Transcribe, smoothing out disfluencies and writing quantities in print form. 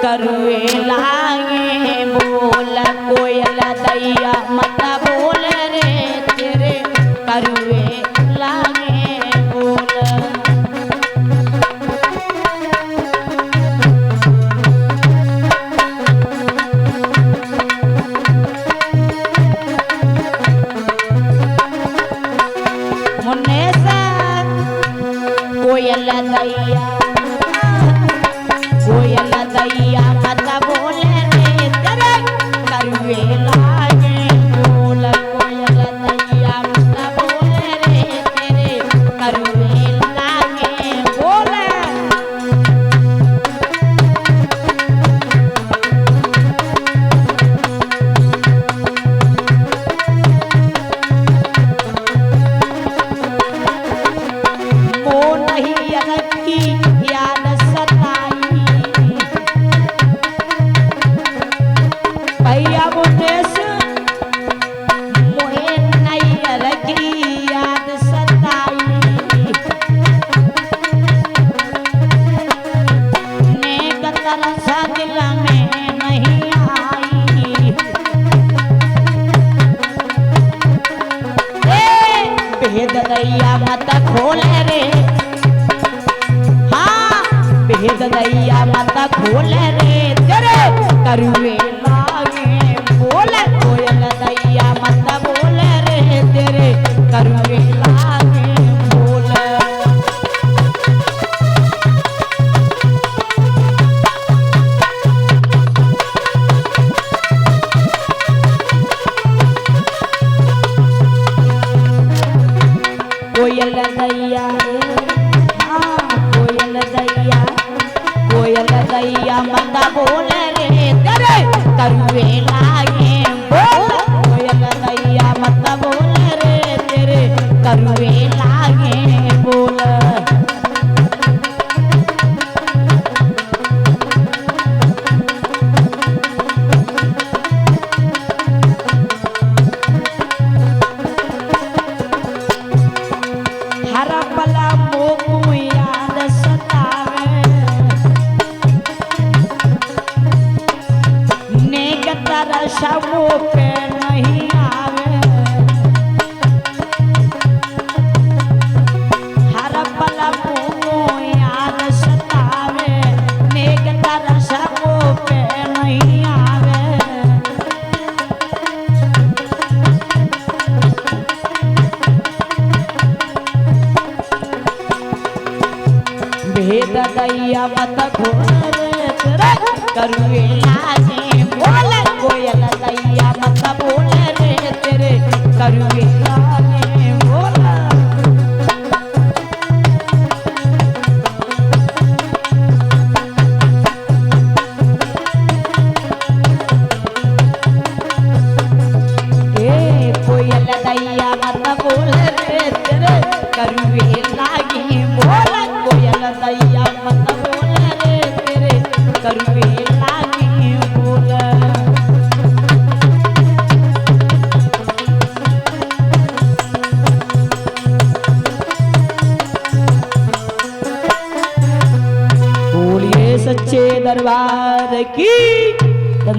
करुए लागे बोल कोयल दैया मत बोल रे तेरे करुए लागे बोल। मुन्ने सा कोयल दैया कोयल दैया मत बोल रे तेरे करुए लागे बोल कोयल दैया मत बोल रे तेरे करुए लागे बोल। वो नहीं रखी याद सताई भैया मुनेश मोहे नहीं रखी याद सताई नेक तरसा दिल में नहीं आई भेद दैया मत खोल रे हाँ भेद दैया मत खोल रे तेरे करुए लागे बोल कोयल दैया मत बोल रे तेरे करुए लागे बोल। कोयल दैया कोयल दैया मत बोल रे तेरे करुए लागे बोल कोयल दैया मत बोल रे तेरे करुए लागे बोल। हर पला मोकू याद सतावे नेक तरसा मुँह पे नहीं आवे हर पला मोकू याद सतावे नेक तरसा मुँह पे नहीं आवे। भेद दैया मत खोल रे तेरे करुए लागे बोल कोयल दैया मत बोल रे तेरे करुए लागे बोल। कोयल दैया मत बोल रे तेरे करुए लागे बोल कोयल दैया मत बोल रे तेरे करुए लागे बोल। बोलिए सच्चे दरबार की।